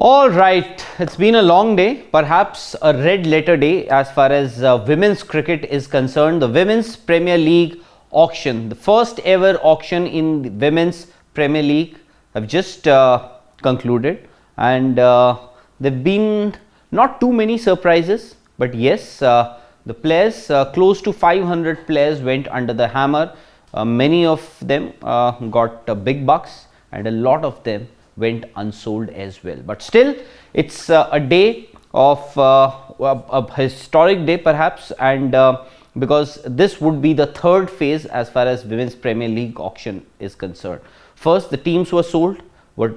All right, it's been a long day, perhaps a red letter day as far as women's cricket is concerned. The Women's Premier League auction, the first ever auction in the Women's Premier League, have just concluded, and there've been not too many surprises, but yes, the players, close to 500 players went under the hammer. Many of them got big bucks, and a lot of them went unsold as well. But still, it's a day of a historic day perhaps, and because this would be the third phase as far as Women's Premier League auction is concerned. First, the teams were sold,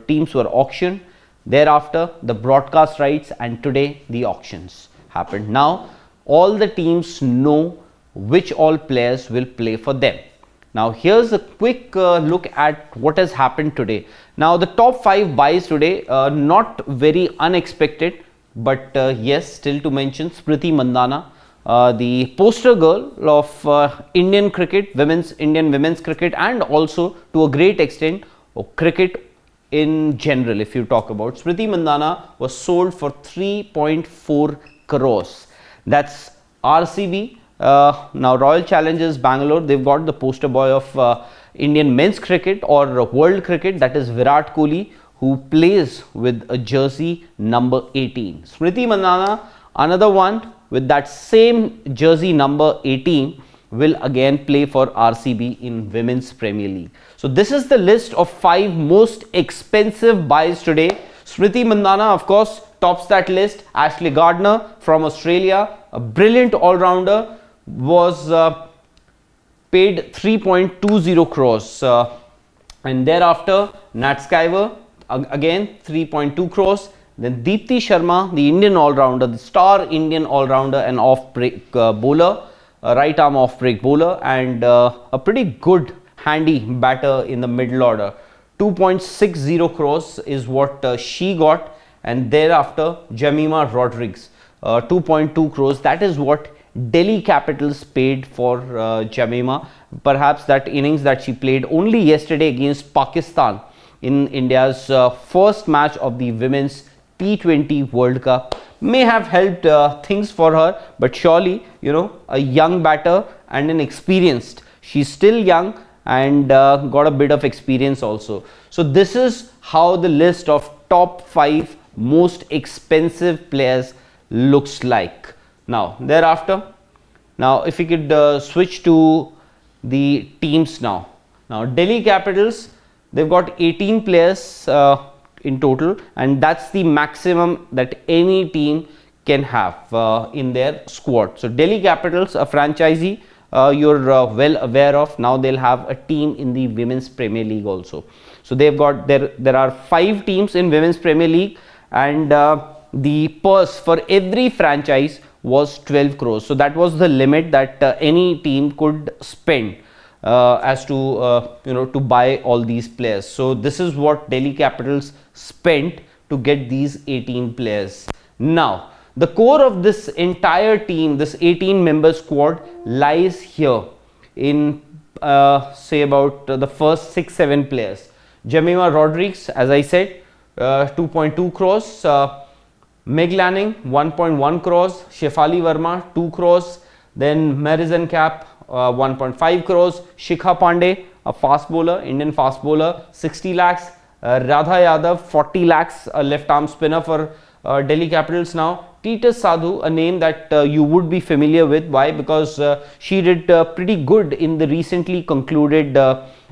teams were auctioned, thereafter the broadcast rights, and today the auctions happened. Now all the teams know which all players will play for them. Now here's a quick look at what has happened today. Now the top 5 buys today, not very unexpected, but yes, still to mention Smriti Mandhana, the poster girl of Indian cricket, Indian women's cricket, and also to a great extent cricket in general. If you talk about Smriti Mandhana, was sold for 3.4 crores. That's RCB. Now Royal Challengers Bangalore, they've got the poster boy of Indian men's cricket or world cricket, that is Virat Kohli, who plays with a jersey number 18. Smriti Mandhana, another one with that same jersey number 18, will again play for RCB in Women's Premier League. So this is the list of 5 most expensive buys today. Smriti Mandhana, of course, tops that list. Ashley Gardner from Australia, a brilliant all-rounder, was paid 3.20 crores, and thereafter Nat Skyver, again 3.2 crores. Then Deepti Sharma, the Indian all-rounder, the star Indian all-rounder and off-break bowler, right arm off-break bowler, and a pretty good handy batter in the middle order. 2.60 crores is what she got, and thereafter Jemimah Rodrigues, 2.2 crores. That is what Delhi Capitals paid for Jemimah. Perhaps that innings that she played only yesterday against Pakistan in India's first match of the Women's T20 World Cup may have helped things for her, but surely, you know, a young batter and an experienced, she's still young and got a bit of experience also. So this is how the list of top 5 most expensive players looks like. Now thereafter, now if we could switch to the teams now. Now Delhi Capitals, they've got 18 players in total, and that's the maximum that any team can have in their squad. So Delhi Capitals, a franchisee you're well aware of, now they'll have a team in the Women's Premier League also. So they've got, there are 5 teams in Women's Premier League, and the purse for every franchise was 12 crores. So that was the limit that any team could spend as to to buy all these players. So this is what Delhi Capitals spent to get these 18 players. Now the core of this entire team, this 18 member squad, lies here in say about the first 6-7 players. Jemimah Rodrigues, as I said, 2.2 crores. Meg Lanning, 1.1 crores. Shefali Verma, 2 crores. Then Marizan Cap, 1.5 crores. Shikha Pandey, a fast bowler, Indian fast bowler, 60 lakhs. Radha Yadav, 40 lakhs, a left arm spinner for Delhi Capitals now. Titus Sadhu, a name that you would be familiar with. Why? Because she did pretty good in the recently concluded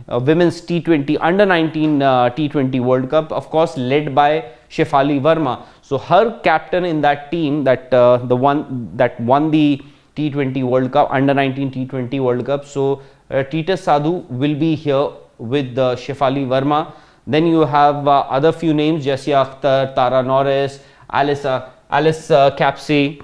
Women's T20 Under 19 T20 World Cup, of course led by Shefali Verma. So her captain in that team, that the one that won the T20 World Cup, Under 19 T20 World Cup. So Titus Sadhu will be here with Shefali Verma. Then you have other few names: Jessia Akhtar, Tara Norris, Alice Capsey,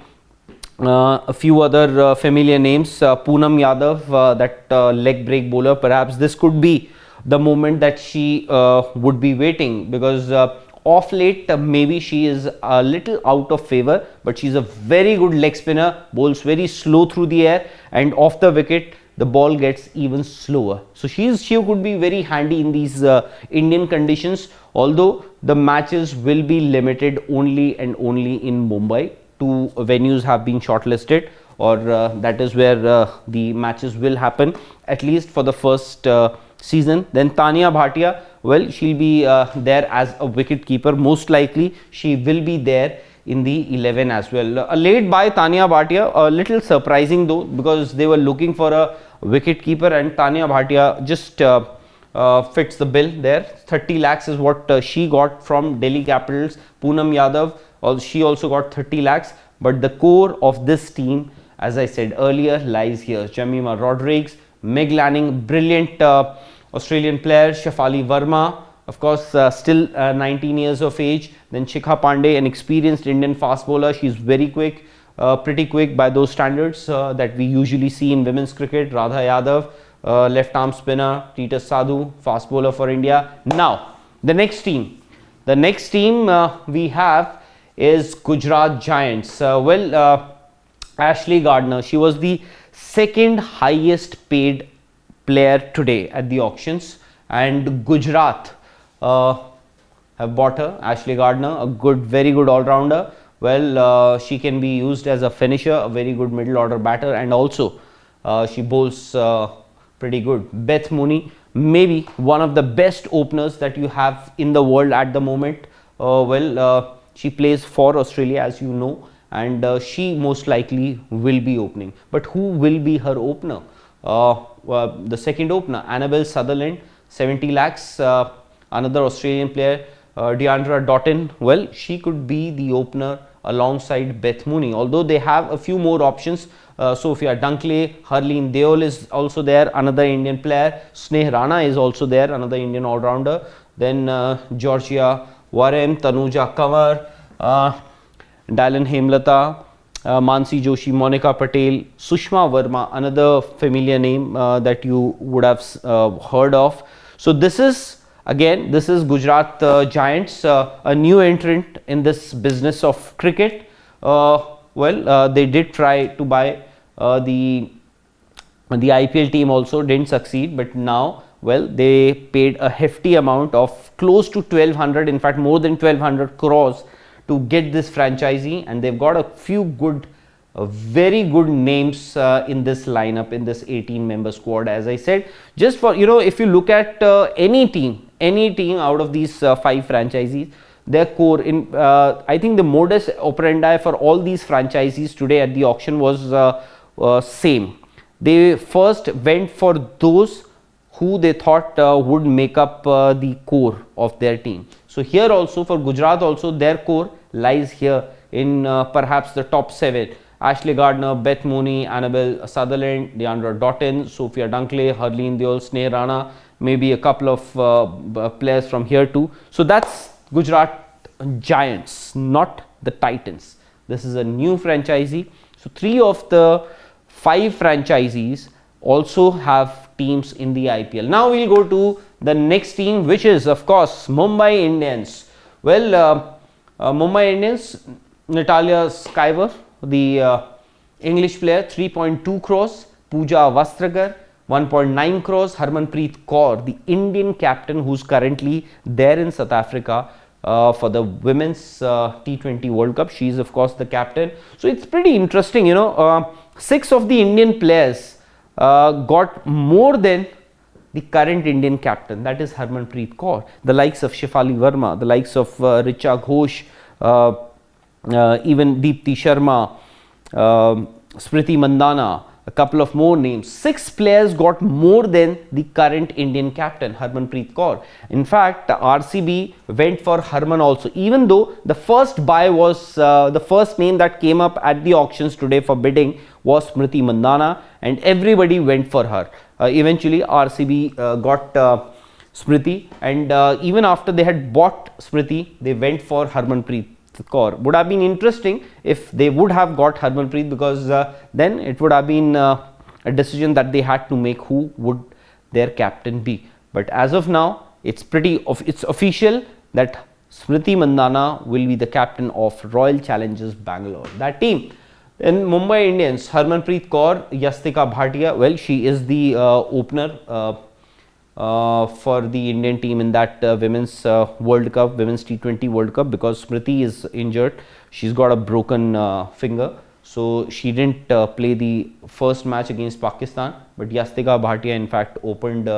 a few other familiar names. Poonam Yadav, that leg break bowler. Perhaps this could be the moment that she would be waiting, because off late maybe she is a little out of favor, but she's a very good leg spinner, bowls very slow through the air, and off the wicket the ball gets even slower. So she could be very handy in these Indian conditions, although the matches will be limited only and only in Mumbai. 2 venues have been shortlisted, or that is where the matches will happen, at least for the first season. Then Tanya Bhatia, well, she'll be there as a wicket keeper. Most likely she will be there in the 11 as well. A late by Tanya Bhatia, a little surprising though, because they were looking for a wicket keeper and Tanya Bhatia just fits the bill there. 30 lakhs is what she got from Delhi Capitals. Poonam Yadav, she also got 30 lakhs, but the core of this team, as I said earlier, lies here. Jemimah Rodrigues, Meg Lanning, brilliant Australian player. Shafali Verma, of course, still 19 years of age. Then Shikha Pandey, an experienced Indian fast bowler. She's very quick, pretty quick by those standards that we usually see in women's cricket. Radha Yadav, left arm spinner. Titus Sadhu, fast bowler for India. Now, the next team. The next team we have is Gujarat Giants. Ashley Gardner, she was the second highest paid player today at the auctions, and Gujarat have bought her. Ashley Gardner, a very good all-rounder. Well, she can be used as a finisher, a very good middle order batter, and also she bowls pretty good. Beth Mooney, maybe one of the best openers that you have in the world at the moment. She plays for Australia, as you know, and she most likely will be opening. But who will be her opener? The second opener, Annabelle Sutherland, 70 lakhs, another Australian player. Deandra Doughton, well, she could be the opener alongside Beth Mooney, although they have a few more options. Sophia Dunkley, Harleen Deol is also there, another Indian player. Sneh Rana is also there, another Indian all-rounder. Then Georgia Warren, Tanuja Kanwar, Dylan Hemlata, Mansi Joshi, Monica Patel, Sushma Verma, another familiar name that you would have heard of. So this is, again, this is Gujarat Giants, a new entrant in this business of cricket. They did try to buy the IPL team also, didn't succeed, but now, well, they paid a hefty amount of close to 1200, in fact more than 1200 crores to get this franchisee, and they've got a few good, very good names in this lineup, in this 18-member squad. As I said, just for, if you look at any team out of these 5 franchisees, their core in I think the modus operandi for all these franchisees today at the auction was same. They first went for those who they thought would make up the core of their team. So here also for Gujarat also, their core lies here in perhaps the top 7. Ashley Gardner, Beth Mooney, Annabelle Sutherland, Deandra Doughton, Sophia Dunkley, Harleen Deol, Sneh Rana, maybe a couple of players from here too. So that's Gujarat Giants, not the Titans. This is a new franchisee. So 3 of the 5 franchisees also have teams in the IPL. Now we'll go to the next team, which is of course Mumbai Indians. Well, Mumbai Indians, Natalia Skyver, the English player, 3.2 crores. Pooja Vastragar, 1.9 crores. Harmanpreet Kaur, the Indian captain who's currently there in South Africa for the women's T20 World Cup. She is of course the captain. So it's pretty interesting, 6 of the Indian players got more than the current Indian captain, that is Harmanpreet Kaur. The likes of Shefali Verma, the likes of Richa Ghosh, even Deepti Sharma, Smriti Mandhana, a couple of more names. 6 players got more than the current Indian captain, Harmanpreet Kaur. In fact, RCB went for Harman also, even though the first buy was, the first name that came up at the auctions today for bidding was Smriti Mandhana, and everybody went for her. Eventually, RCB got Smriti, and even after they had bought Smriti, they went for Harmanpreet Kaur. Would have been interesting if they would have got Harmanpreet, because then it would have been a decision that they had to make, who would their captain be. But as of now, it's official that Smriti Mandhana will be the captain of Royal Challengers Bangalore. That team, In Mumbai Indians, Harmanpreet Kaur, Yastika Bhatia, well, she is the opener for the Indian team in that Women's World Cup, Women's T20 World Cup, because Smriti is injured. She's got a broken finger, so she didn't play the first match against Pakistan. But Yastika Bhatia, in fact, opened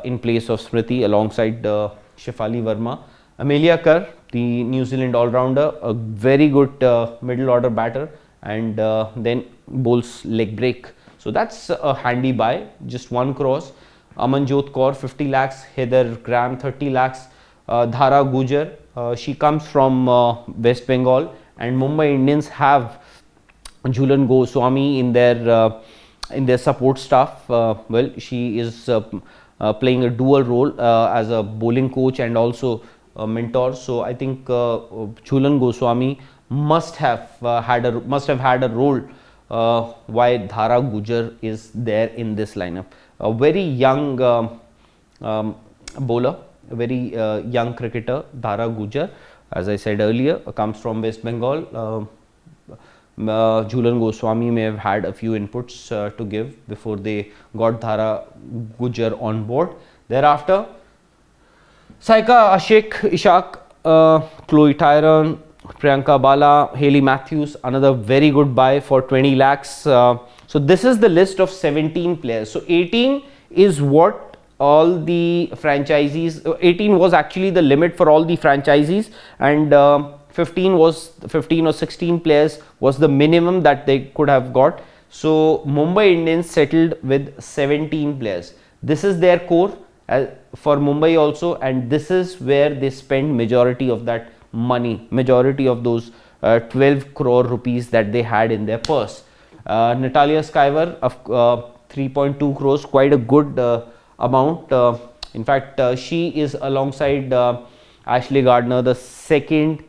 in place of Smriti alongside Shefali Verma. Amelia Kerr, the New Zealand all-rounder, a very good middle order batter, and then bowls leg break. So that's a handy buy, just 1 crore. Amanjot Kaur 50 lakhs, Heather Graham 30 lakhs, Dhara Gujar, she comes from West Bengal, and Mumbai Indians have Jhulan Goswami in their support staff. Well, she is playing a dual role as a bowling coach and also a mentor. So I think Jhulan Goswami must have had a role why Dhara Gujar is there in this lineup. A very young bowler, a very young cricketer, Dhara Gujar, as I said earlier, comes from West Bengal. Jhulan Goswami may have had a few inputs to give before they got Dhara Gujar on board. Thereafter, Saika Ishak, Chloe Tyrone, Priyanka Bala, Hayley Matthews, another very good buy for 20 lakhs. So this is the list of 17 players. So 18 is what all the franchisees, 18 was actually the limit for all the franchisees, and 15 or 16 players was the minimum that they could have got. So Mumbai Indians settled with 17 players. This is their core for Mumbai also, and this is where they spend majority of that money, majority of those 12 crore rupees that they had in their purse. Natalia Skyver of 3.2 crores, quite a good amount. In fact, she is alongside Ashley Gardner, the second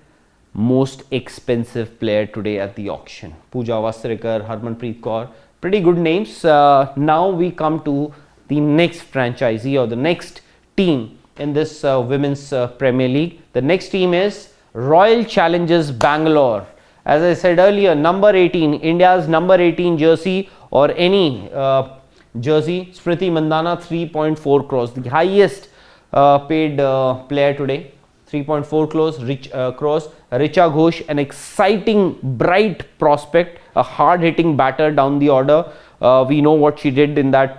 most expensive player today at the auction. Pooja Vastrikar, Harmanpreet Kaur, pretty good names. Now we come to the next franchisee or the next team in this Women's Premier League. The next team is Royal Challengers Bangalore. As I said earlier, number 18, India's number 18 jersey or any jersey, Smriti Mandhana, 3.4 crores, the highest paid player today. 3.4 crores. Richa Ghosh, an exciting, bright prospect, a hard-hitting batter down the order. We know what she did in that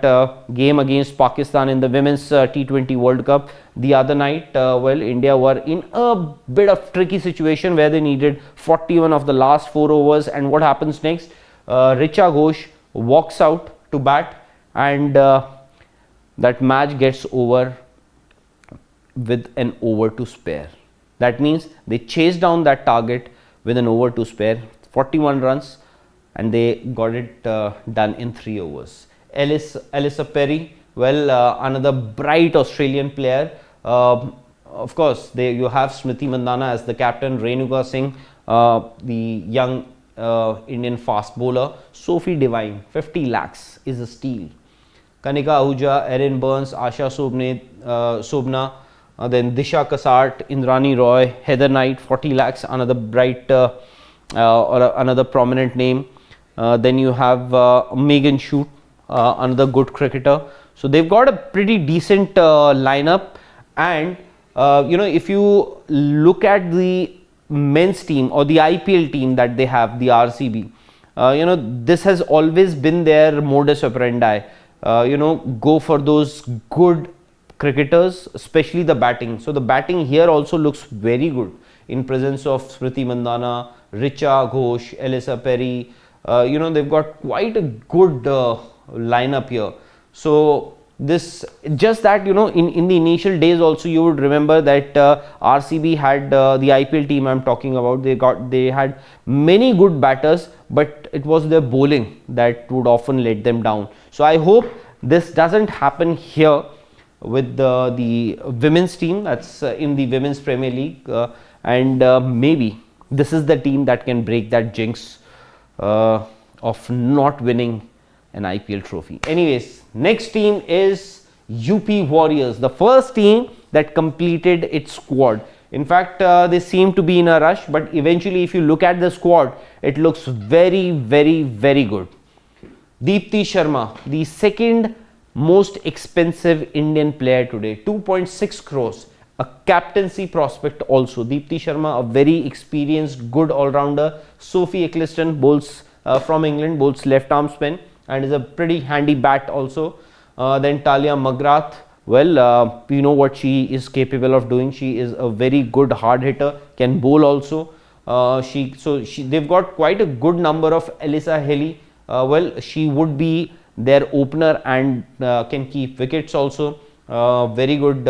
game against Pakistan in the Women's T20 World Cup the other night. Well, India were in a bit of tricky situation where they needed 41 of the last 4 overs. And what happens next? Richa Ghosh walks out to bat, and that match gets over with an over to spare. That means they chased down that target with an over to spare, 41 runs, and they got it done in 3 overs. Alyssa Perry, well, another bright Australian player. Of course, you have Smriti Mandhana as the captain, Renuka Singh, the young Indian fast bowler. Sophie Devine, 50 lakhs is a steal. Kanika Ahuja, Erin Burns, Asha Sobna, then Disha Kasart, Indrani Roy, Heather Knight, 40 lakhs, another bright or another prominent name. Then you have Megan Shute, another good cricketer. So they've got a pretty decent lineup, and if you look at the men's team or the IPL team that they have, the RCB, this has always been their modus operandi. Go for those good cricketers, especially the batting. So the batting here also looks very good in presence of Smriti Mandhana, Richa Ghosh, Alyssa Perry. They've got quite a good lineup here. So this, just that, in the initial days also, you would remember that RCB had the IPL team I'm talking about. They had many good batters, but it was their bowling that would often let them down. So I hope this doesn't happen here with the women's team that's in the Women's Premier League, and maybe this is the team that can break that jinx of not winning an IPL trophy. Anyways, next team is UP Warriors, the first team that completed its squad. In fact, they seem to be in a rush, but eventually if you look at the squad, it looks very, very, very good. Deepti Sharma, the second most expensive Indian player today, 2.6 crores, a captaincy prospect also. Deepti Sharma, a very experienced, good all-rounder. Sophie Eccleston bowls from England, bowls left arm spin and is a pretty handy bat also. Then Talia McGrath, well, we know what she is capable of doing. She is a very good hard hitter, can bowl also. They've got quite a good number of Alyssa Healy. Well, she would be their opener and can keep wickets also. Very good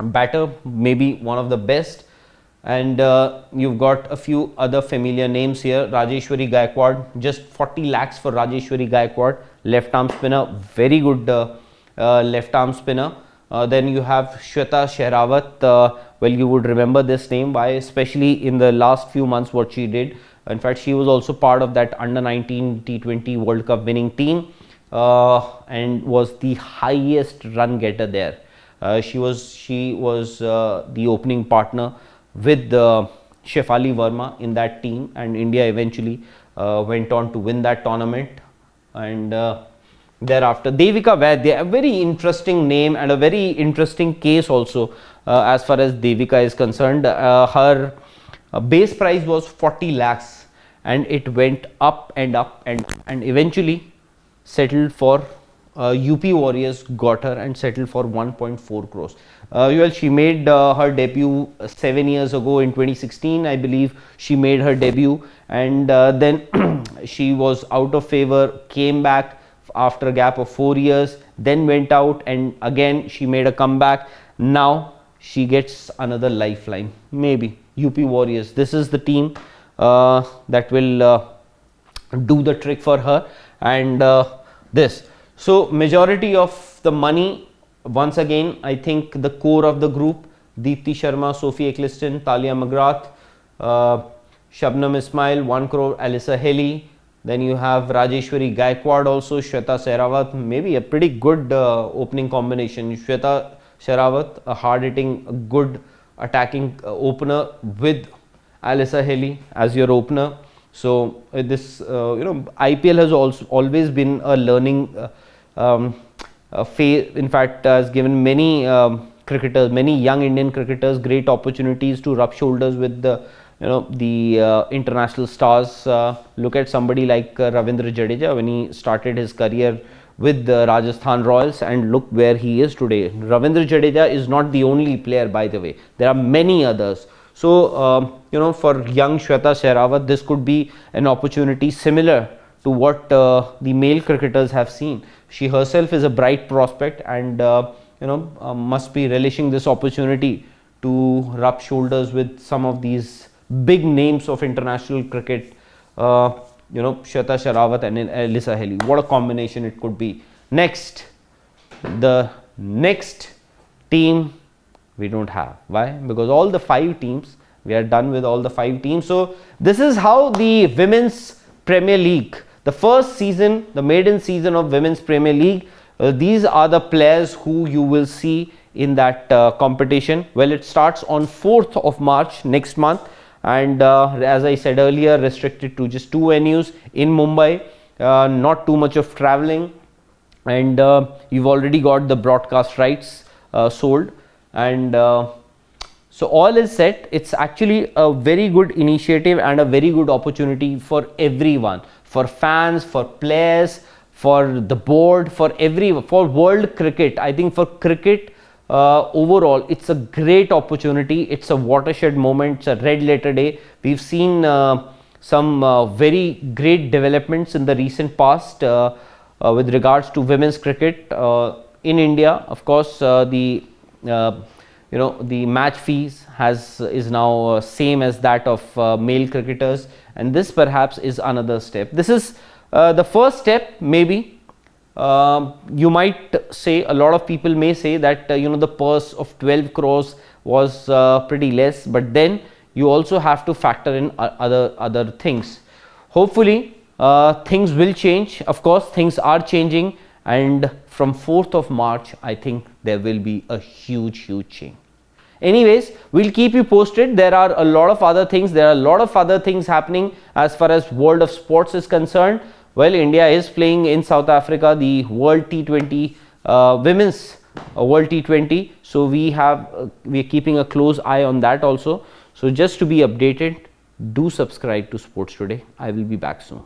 batter, maybe one of the best. And you've got a few other familiar names here. Rajeshwari Gaikwad, just 40 lakhs for Rajeshwari Gaikwad, left arm spinner, very good left arm spinner. Then you have Shweta Shehrawat. Well, you would remember this name, why, especially in the last few months what she did. In fact, she was also part of that under 19 T20 World Cup winning team and was the highest run getter there. She was the opening partner with Shefali Verma in that team, and India eventually went on to win that tournament. And thereafter, Devika Vaidya, a very interesting name and a very interesting case also as far as Devika is concerned. Her base price was 40 lakhs and it went up and up and eventually settled for UP Warriors got her and settled for 1.4 crores. Well, she made her debut 7 years ago in 2016, I believe she made her debut, and then she was out of favor, came back after a gap of 4 years, then went out and again she made a comeback. Now she gets another lifeline, maybe UP Warriors. This is the team that will do the trick for her, and this. So majority of the money, once again, I think the core of the group, Deepti Sharma, Sophie Eccleston, Talia McGrath, Shabnam Ismail, 1 crore, Alyssa Healy. Then you have Rajeshwari Gaikwad also, Shweta Shehrawat, maybe a pretty good opening combination. Shweta Shehrawat, a hard-hitting, good attacking opener with Alyssa Healy as your opener. So this, IPL has also always been a learning phase. In fact, has given many cricketers, many young Indian cricketers, great opportunities to rub shoulders with the international stars. Look at somebody like Ravindra Jadeja when he started his career with the Rajasthan Royals, and look where he is today. Ravindra Jadeja is not the only player, by the way. There are many others. So, for young Shweta Shehrawat, this could be an opportunity similar to what the male cricketers have seen. She herself is a bright prospect and, must be relishing this opportunity to rub shoulders with some of these big names of international cricket. Shweta Shehrawat and Alyssa Healy. What a combination it could be. Next, the next team we don't have. Why? Because all the 5 teams, we are done with all the 5 teams. So this is how the Women's Premier League, the first season, the maiden season of Women's Premier League, these are the players who you will see in that competition. Well, it starts on 4th of March next month, and as I said earlier, restricted to just 2 venues in Mumbai, not too much of traveling, and you've already got the broadcast rights sold, and so all is set. It's actually a very good initiative and a very good opportunity for everyone, for fans, for players, for the board, for world cricket. I think for cricket overall, it's a great opportunity. It's a watershed moment. It's a red letter day. We've seen some very great developments in the recent past with regards to women's cricket in India. Of course, the match fees is now same as that of male cricketers, and this perhaps is another step. This is the first step, maybe. You might say, a lot of people may say that the purse of 12 crores was pretty less, but then you also have to factor in other things. Hopefully things will change. Of course, things are changing, and from 4th of March I think there will be a huge change. Anyways, we'll keep you posted. There are a lot of other things. There are a lot of other things happening as far as world of sports is concerned. Well, India is playing in South Africa the World T20 Women's World T20. So we are keeping a close eye on that also. So just to be updated, do subscribe to Sports Today. I will be back soon.